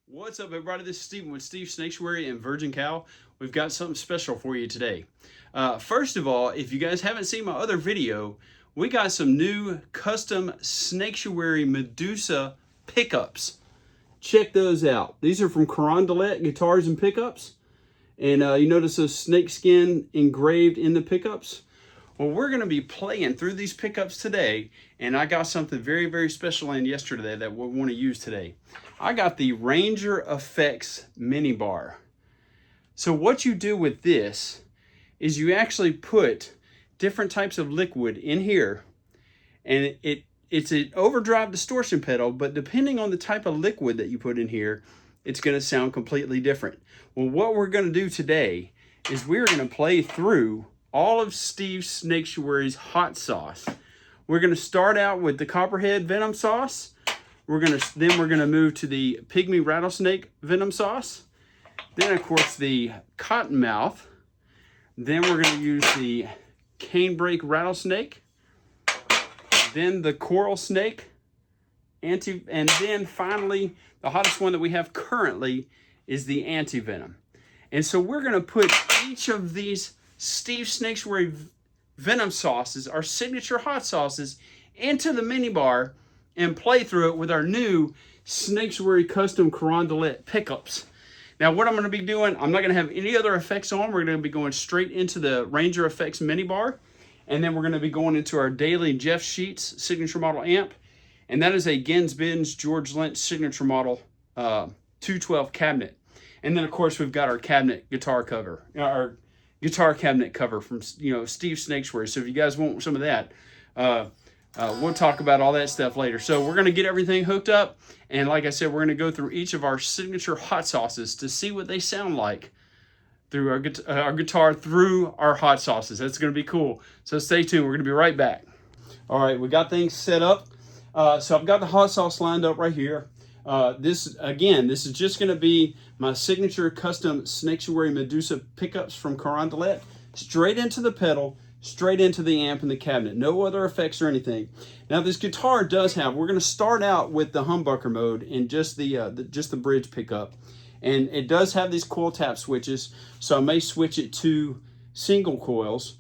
What's up, everybody? This is Steven with Steve Snaketuary and Virgin Cow. We've got something special for you today. First of all, if you guys haven't seen my other video, we got some new custom Snaketuary Medusa pickups. Check those out. These are from Carondelet Guitars and Pickups. And you notice those snake skin engraved in the pickups? Well, we're going to be playing through these pickups today, and I got something very, very special in yesterday that we want to use today. I got the Rainger FX Minibar. So what you do with this is you actually put different types of liquid in here, and it's an overdrive distortion pedal, but depending on the type of liquid that you put in here, it's going to sound completely different. Well, what we're going to do today is we're going to play through all of Steve Snaketuary's hot sauce. We're going to start out with the Copperhead Venom Sauce. Then we're gonna move to the Pygmy Rattlesnake Venom Sauce. Then, of course, the Cottonmouth. Then we're gonna use the Canebrake Rattlesnake. Then the Coral Snake. And then finally, the hottest one that we have currently is the Anti-Venom. And so we're gonna put each of these Steve Snaketuary Venom Sauces, our signature hot sauces, into the minibar and play through it with our new Snaketuary custom Carondelet pickups. Now, what I'm going to be doing, I'm not going to have any other effects on. We're going to be going straight into the Rainger FX Minibar, and then we're going to be going into our daily Jeff Sheets signature model amp, and that is a Gens George Lynch signature model 212 cabinet. And then, of course, we've got our cabinet guitar cover, our guitar cabinet cover from Steve Snaketuary. So if you guys want some of that, we'll talk about all that stuff later. So we're going to get everything hooked up. And like I said, we're going to go through each of our signature hot sauces to see what they sound like through our guitar, through our hot sauces. That's going to be cool. So stay tuned. We're going to be right back. All right, we got things set up. So I've got the hot sauce lined up right here. This is just going to be my signature custom Snaketuary Medusa pickups from Carondelet. Straight into the pedal, straight into the amp and the cabinet. No other effects or anything. Now this guitar does have, we're going to start out with the humbucker mode and just the bridge pickup. And it does have these coil tap switches, so I may switch it to single coils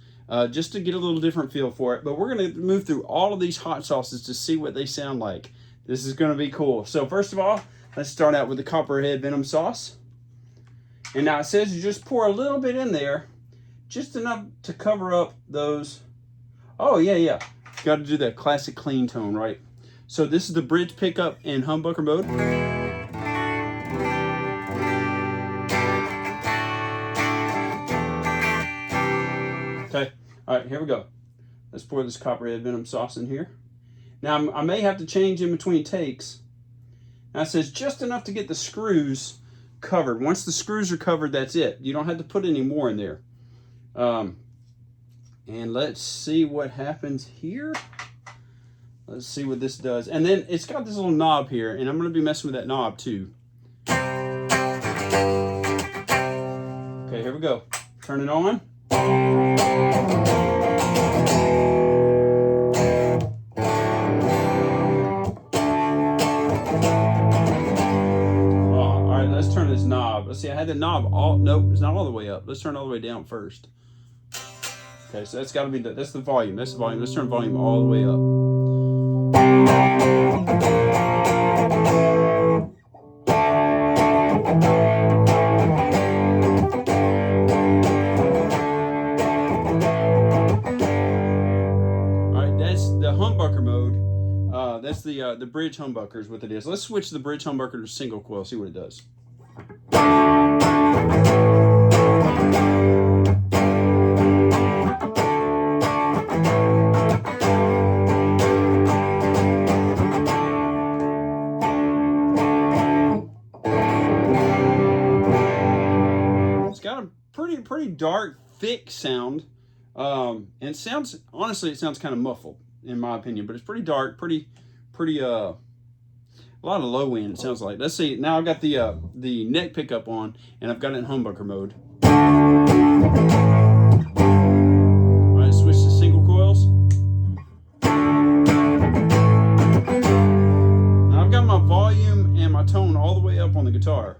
just to get a little different feel for it. But we're going to move through all of these hot sauces to see what they sound like. This is going to be cool. So first of all, let's start out with the Copperhead Venom Sauce. And now it says you just pour a little bit in there, just enough to cover up those. Oh, yeah. Got to do that classic clean tone, right? So this is the bridge pickup in humbucker mode. Okay, all right, here we go. Let's pour this Copperhead Venom Sauce in here. Now, I may have to change in between takes. Now it says just enough to get the screws covered. Once the screws are covered, that's it. You don't have to put any more in there. And let's see what happens here. Let's see what this does. And then it's got this little knob here, and I'm going to be messing with that knob too. Okay, here we go. Turn it on. All right, let's turn this knob. Let's see, I had the knob all, nope, it's not all the way up. Let's turn it all the way down first. Okay, so that's got to be, that's the volume. That's the volume. Let's turn volume all the way up. All right, that's the humbucker mode. That's the bridge humbucker is what it is. Let's switch the bridge humbucker to single coil, see what it does. Pretty dark, thick sound, and it sounds, honestly, it sounds kind of muffled in my opinion, but it's pretty dark, pretty a lot of low end, it sounds like. Let's see, now I've got the neck pickup on, and I've got it in humbucker mode. All right, switch to single coils. Now I've got my volume and my tone all the way up on the guitar.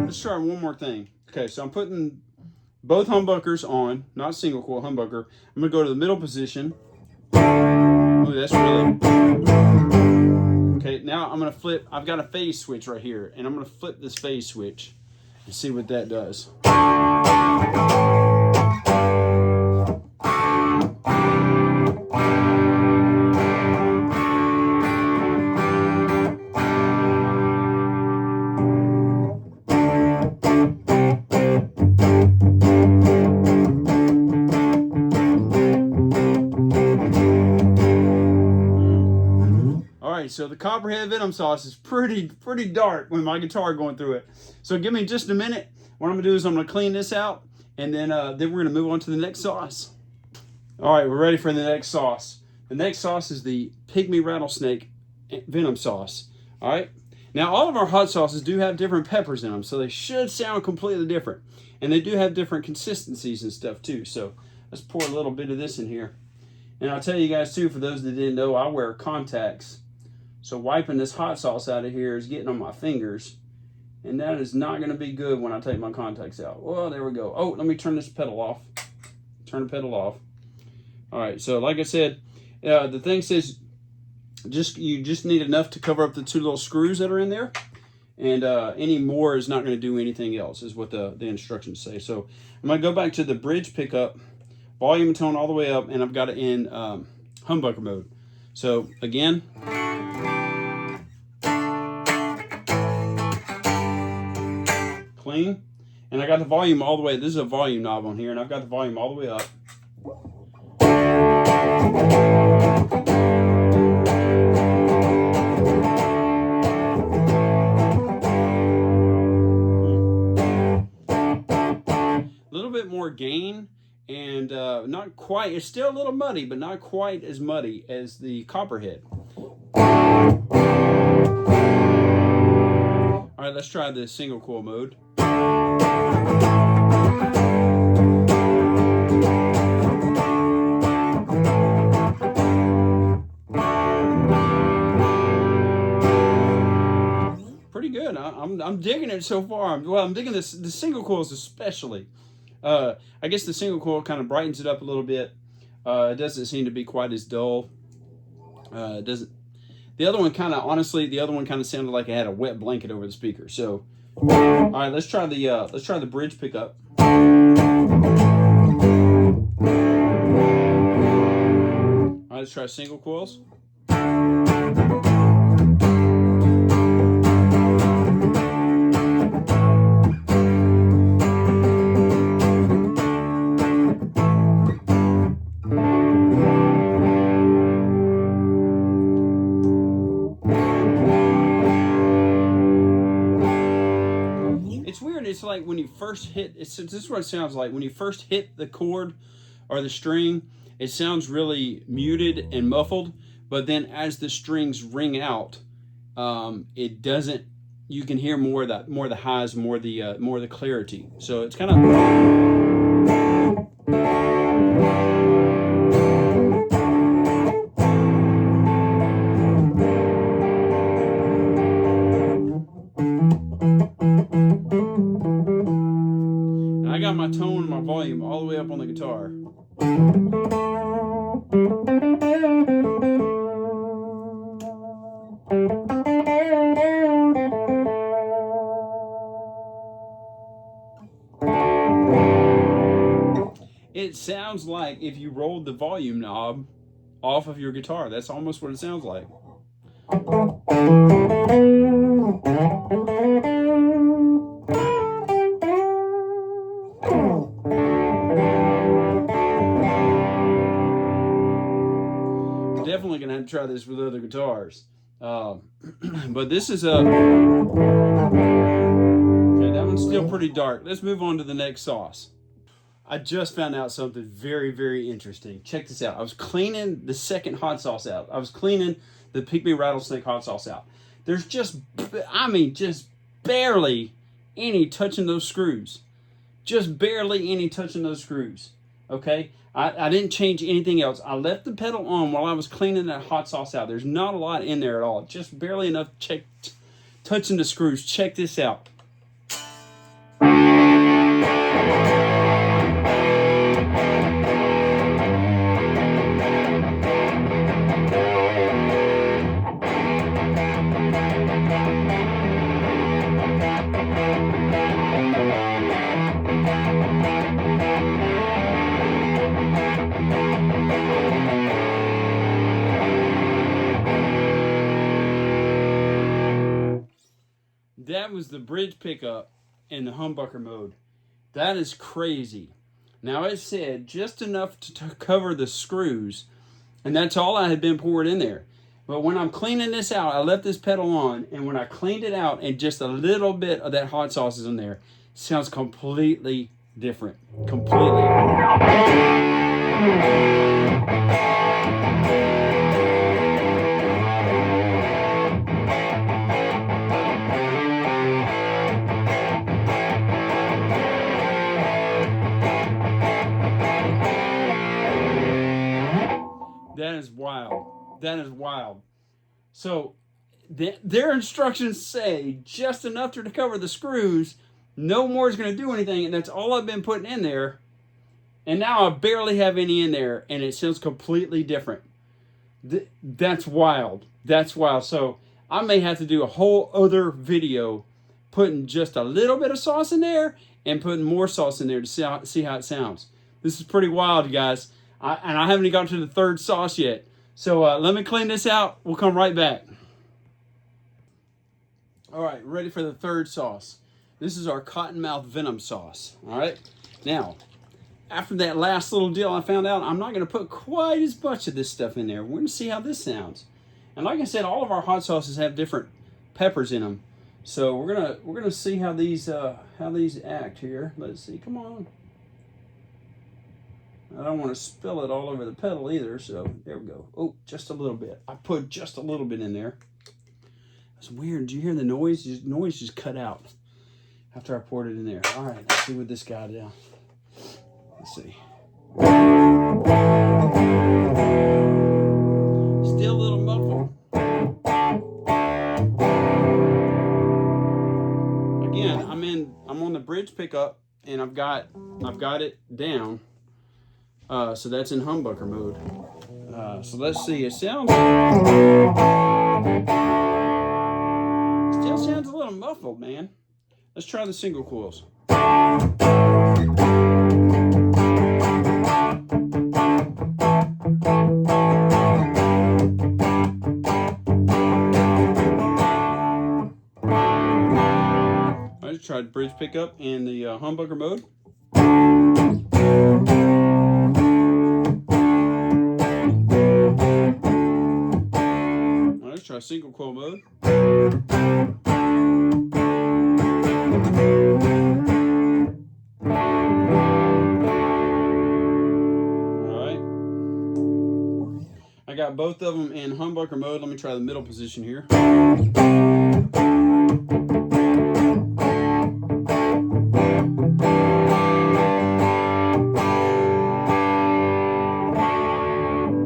Let's try one more thing. Okay, so I'm putting both humbuckers on, not single coil humbucker. I'm gonna go to the middle position. Ooh, that's really... Okay, now I'm gonna flip. I've got a phase switch right here, and I'm gonna flip this phase switch and see what that does. So the Copperhead Venom Sauce is pretty dark with my guitar going through it. So give me just a minute. What I'm gonna do is I'm gonna clean this out, and then we're gonna move on to the next sauce. All right, we're ready for the next sauce. The next sauce is the Pygmy Rattlesnake Venom Sauce. All right. Now all of our hot sauces do have different peppers in them, so they should sound completely different, and they do have different consistencies and stuff too. So let's pour a little bit of this in here. And I'll tell you guys too, for those that didn't know, I wear contacts. So wiping this hot sauce out of here is getting on my fingers, and that is not going to be good when I take my contacts out. Well, there we go. Oh, let me turn this pedal off. Turn the pedal off. All right, so like I said, the thing says you just need enough to cover up the two little screws that are in there, and any more is not going to do anything else, is what the instructions say. So I'm going to go back to the bridge pickup, volume and tone all the way up, and I've got it in humbucker mode. So again, clean, and I got the volume all the way. This is a volume knob on here, and I've got the volume all the way up. A little bit more gain, and not quite. It's still a little muddy, but not quite as muddy as the Copperhead. All right, let's try the single coil mode. Pretty good. I'm digging it so far. Well, I'm digging the single coils especially. I guess the single coil kind of brightens it up a little bit. It doesn't seem to be quite as dull. It doesn't. The other one kind of, honestly, sounded like it had a wet blanket over the speaker. So, all right, let's try the bridge pickup. All right, let's try single coils. It's like when you first hit, this is what it sounds like. When you first hit the chord or the string, it sounds really muted and muffled, but then as the strings ring out, it doesn't, you can hear more of the highs, more of the clarity. So it's kind of, I got my tone and my volume all the way up on the guitar. It sounds like if you rolled the volume knob off of your guitar. That's almost what it sounds like. Definitely gonna have to try this with other guitars, but this is okay, that one's still pretty dark. Let's move on to the next sauce. I just found out something very, very interesting. Check this out. I was cleaning the second hot sauce out. I was cleaning the Pygmy Rattlesnake hot sauce out. There's just barely any touching those screws. Just barely any touching those screws. Okay, I didn't change anything else. I left the pedal on while I was cleaning that hot sauce out. There's not a lot in there at all, just barely enough. Touching the screws. Check this out. That was the bridge pickup in the humbucker mode. That is crazy. Now it said just enough to cover the screws, and that's all I had been poured in there. But when I'm cleaning this out, I left this pedal on, and when I cleaned it out and just a little bit of that hot sauce is in there, it sounds completely different. Completely. That is wild. That is wild. So their instructions say just enough to cover the screws. No more is going to do anything, and that's all I've been putting in there. And now I barely have any in there, and it sounds completely different. That's wild. That's wild. So I may have to do a whole other video putting just a little bit of sauce in there and putting more sauce in there to see how it sounds. This is pretty wild, you guys. And I haven't even gotten to the third sauce yet. So let me clean this out. We'll come right back. All right, ready for the third sauce. This is our Cottonmouth Venom Sauce. All right. Now, after that last little deal I found out, I'm not going to put quite as much of this stuff in there. We're going to see how this sounds. And like I said, all of our hot sauces have different peppers in them. So we're gonna see how these act here. Let's see. Come on. I don't want to spill it all over the pedal either, so there we go. Oh, just a little bit. I put just a little bit in there. That's weird. Did you hear the noise? The noise just cut out after I poured it in there. All right, let's see what this guy does. Let's see. Still a little muffled. Again, I'm on the bridge pickup, and I've got it down. So that's in humbucker mode. So let's see. It still sounds a little muffled, man. Let's try the single coils. I just tried bridge pickup in the humbucker mode. Let's try single coil mode. Alright. I got both of them in humbucker mode. Let me try the middle position here. Let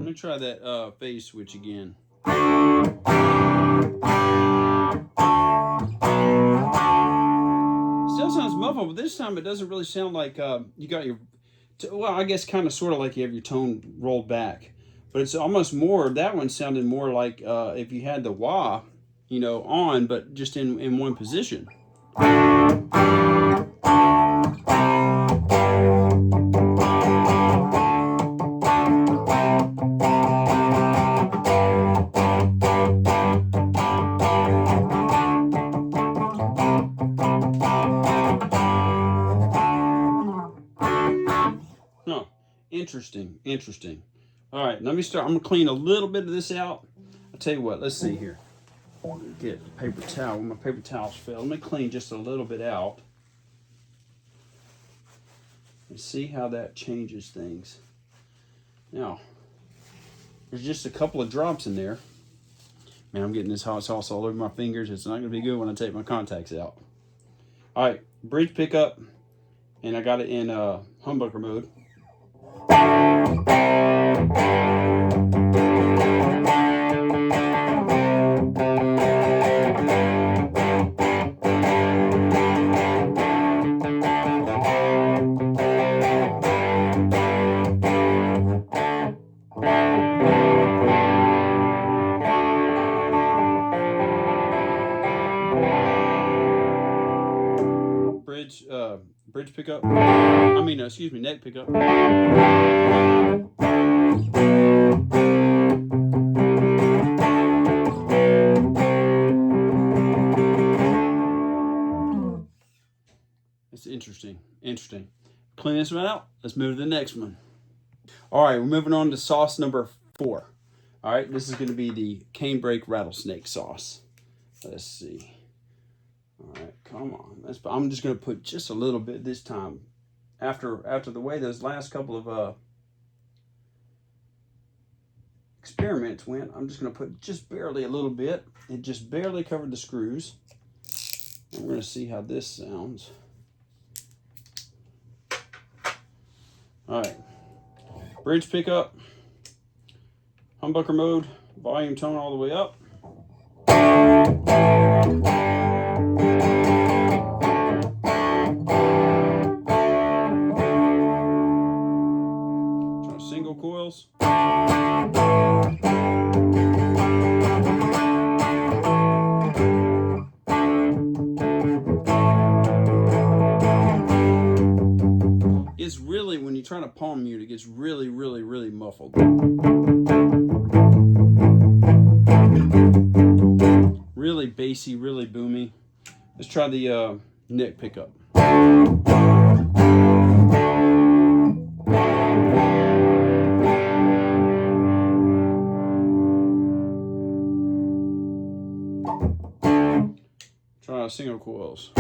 me try that phase switch again. Still sounds muffled, but this time it doesn't really sound like you got your, well, I guess kind of sort of like you have your tone rolled back, but it's almost more, that one sounded more like if you had the wah, on, but just in one position. Interesting. All right, let me start. I'm gonna clean a little bit of this out. I'll tell you what, let's see here. Get a paper towel. My paper towels fell. Let me clean just a little bit out and see how that changes things. Now, there's just a couple of drops in there. Man, I'm getting this hot sauce all over my fingers. It's not gonna be good when I take my contacts out. All right, bridge pickup, and I got it in humbucker mode. Bridge pickup. I mean, excuse me, neck pickup. It's interesting. Interesting. Clean this one out. Let's move to the next one. All right, we're moving on to sauce number 4. All right, this is going to be the canebrake rattlesnake sauce. Let's see. All right, come on. I'm just going to put just a little bit this time. After the way those last couple of experiments went, I'm just going to put just barely a little bit. It just barely covered the screws. And we're going to see how this sounds. All right, bridge pickup, humbucker mode, volume tone all the way up. Single coils. It's really, when you're trying to palm mute, it gets really, really, really muffled. Really bassy, really boomy. Let's try the neck pickup. Try single coils.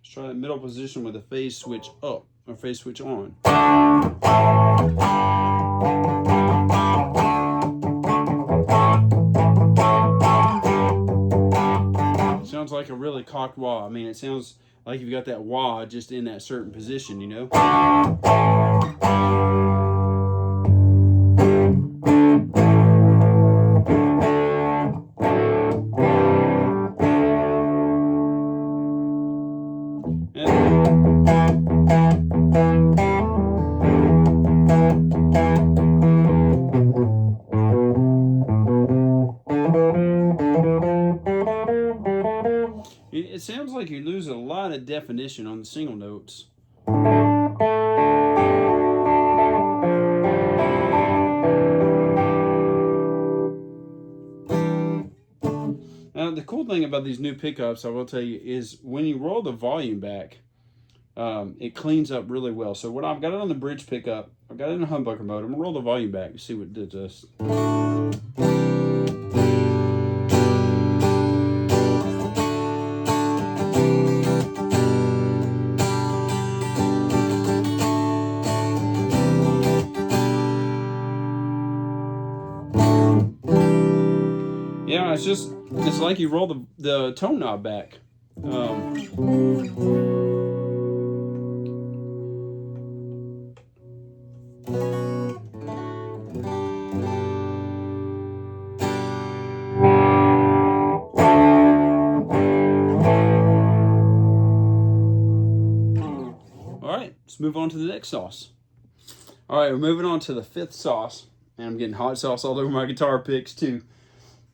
Try the middle position with a phase switch up or phase switch on. Sounds like a really cocked wah. I mean, it sounds like you've got that wah just in that certain position, you know? It sounds like you lose a lot of definition on the single notes. Now, the cool thing about these new pickups, I will tell you, is when you roll the volume back, it cleans up really well. So what I've got it on the bridge pickup, I've got it in a humbucker mode. I'm gonna roll the volume back and see what it does. Yeah, it's like you roll the tone knob back. All right, let's move on to the next sauce. All right, we're moving on to the 5th sauce, and I'm getting hot sauce all over my guitar picks too.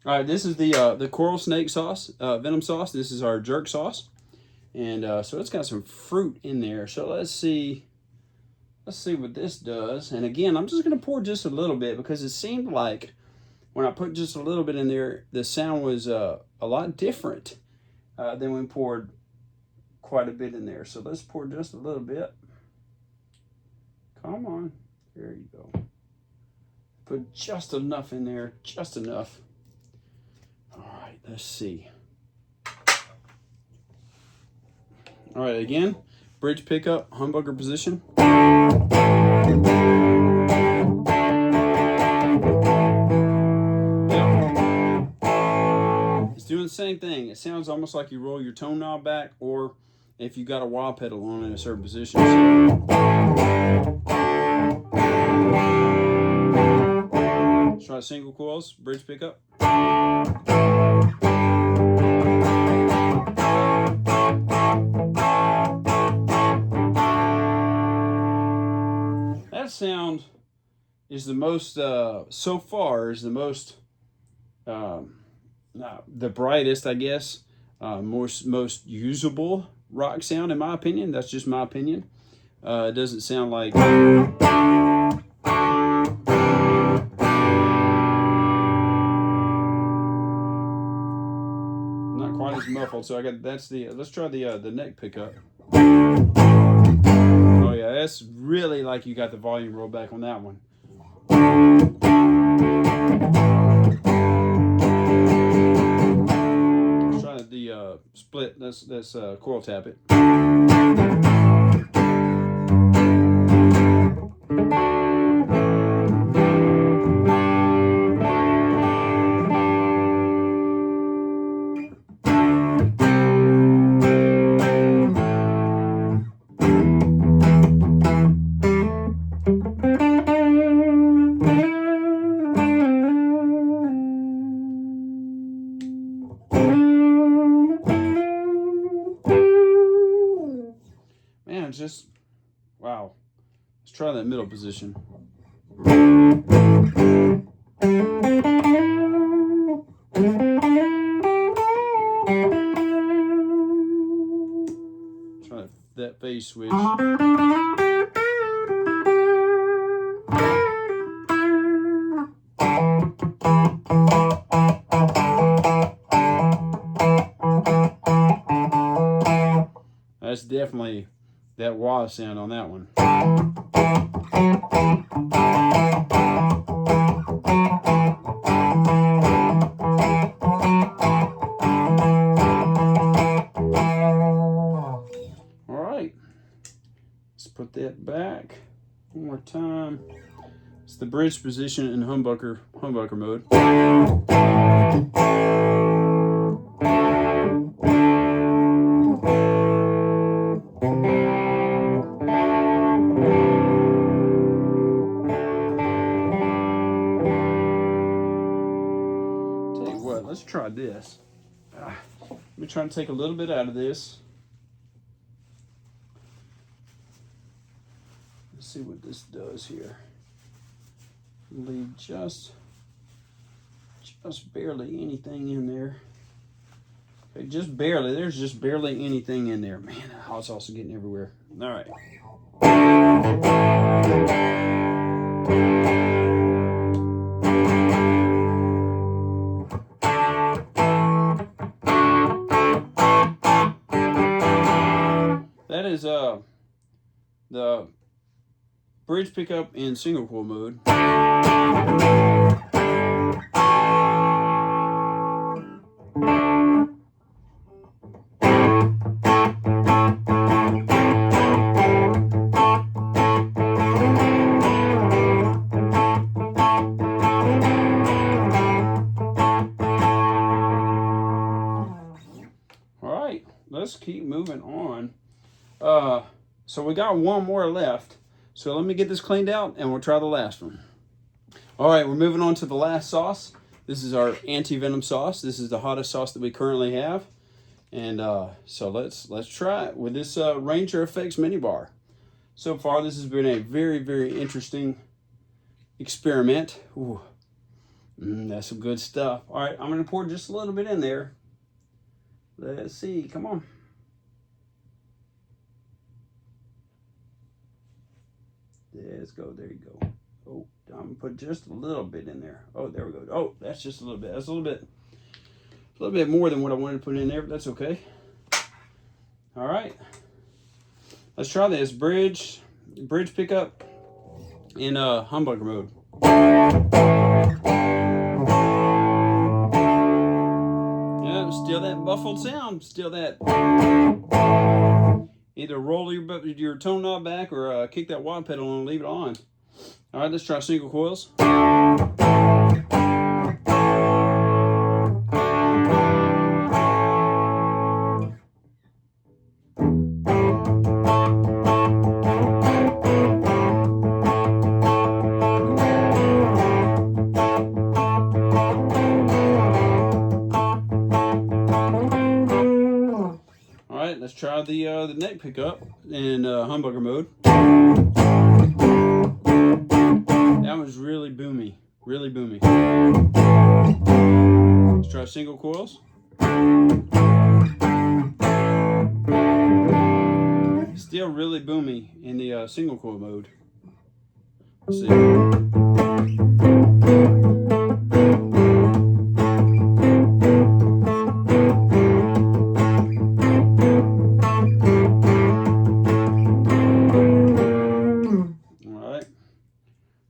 All right, this is the coral snake sauce, venom sauce. This is our jerk sauce, and so it's got some fruit in there. So let's see what this does. And again, I'm just gonna pour just a little bit because it seemed like when I put just a little bit in there, the sound was a lot different than when we poured quite a bit in there. So let's pour just a little bit. Come on, there you go. Put just enough in there, just enough. All right, let's see. All right, again, bridge pickup, humbucker position. it sounds almost like you roll your tone knob back, or if you got a wah pedal on in a certain position. So, let's try single coils, bridge pickup. That sound is the most, so far, is the most, the brightest, I guess, most usable rock sound, in my opinion. That's just my opinion. It doesn't sound like... Not quite as muffled, so I got, that's the, let's try the neck pickup. Oh yeah, that's really like you got the volume rolled back on that one. Let's try the split, that's coil tap it. Man, just, wow. Let's try that middle position. Try that phase switch. That's definitely that wah sound on that one. All right, let's put that back one more time. It's the bridge position in humbucker mode. Let's try this. Let me try and take a little bit out of this. Let's see what this does here. Leave just barely anything in there. Okay, just barely. There's just barely anything in there. Man, that hot sauce is getting everywhere. All right. That is the bridge pickup in single coil mode. All right, let's keep moving on. So we got one more left. So let me get this cleaned out and we'll try the last one. All right, we're moving on to the last sauce. This is our anti-venom sauce. This is the hottest sauce that we currently have. And so let's try it with this Rainger FX Minibar. So far, this has been a very, very interesting experiment. Ooh, that's some good stuff. All right, I'm gonna pour just a little bit in there. Let's see, come on. Let's go, there you go. Oh, I'm gonna put just a little bit in there. Oh, there we go. Oh, that's just a little bit. That's a little bit more than what I wanted to put in there, but that's okay. All right, let's try this bridge pickup in humbucker mode. Yeah, still that muffled sound, still that. Either roll your tone knob back or kick that wah pedal and leave it on. All right, let's try single coils. the neck pickup in humbucker mode. That was really boomy, really boomy. Let's try single coils. Still really boomy in the single coil mode. Let's see.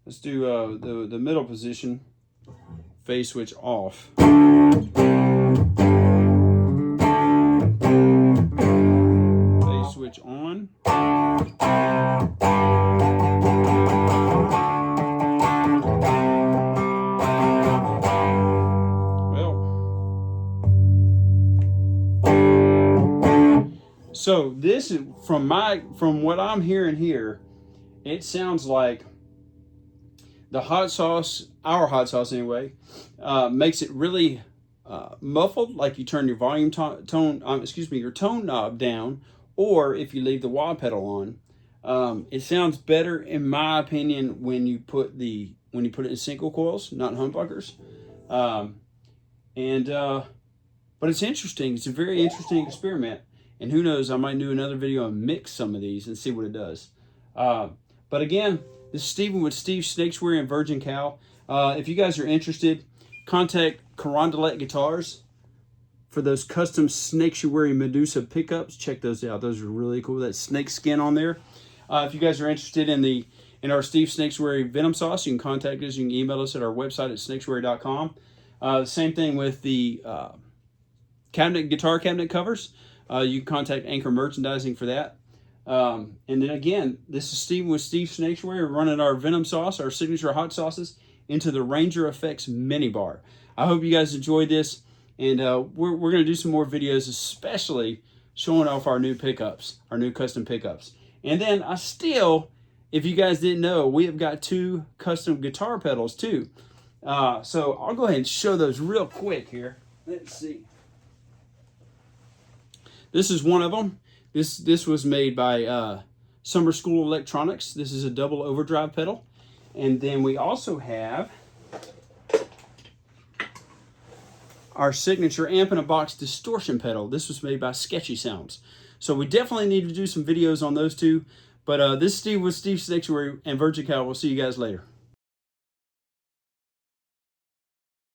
Let's do the middle position, phase switch off. Phase switch on. Well, so this is from what I'm hearing here, it sounds like the hot sauce, our hot sauce anyway, makes it really muffled, like you turn your volume your tone knob down, or if you leave the wah pedal on. It sounds better, in my opinion, when you put it in single coils, not humbuckers. But it's interesting. It's a very interesting experiment, and who knows, I might do another video and mix some of these and see what it does. But again, this is Steven with Steve Snaketuary and Virgin Cow. If you guys are interested, contact Carondelet Guitars for those custom Snaketuary Medusa pickups. Check those out. Those are really cool. That snake skin on there. If you guys are interested in our Steve Snaketuary Venom Sauce, you can contact us. You can email us at our website at snaketuary.com. Same thing with the guitar cabinet covers. You can contact Anchor Merchandising for that. And then again, this is Steven with Steve Snaketuary. We're running our Venom Sauce, our signature hot sauces, into the Rainger FX Minibar. I hope you guys enjoyed this, and we're going to do some more videos, especially showing off our new pickups, our new custom pickups. And then if you guys didn't know, we have got 2 custom guitar pedals too. So I'll go ahead and show those real quick here. Let's see. This is one of them. This was made by Summer School Electronics. This is a double overdrive pedal. And then we also have our signature amp in a box distortion pedal. This was made by Sketchy Sounds. So we definitely need to do some videos on those two. But this is Steve with Steve Snaketuary and Virgin Cow. We'll see you guys later.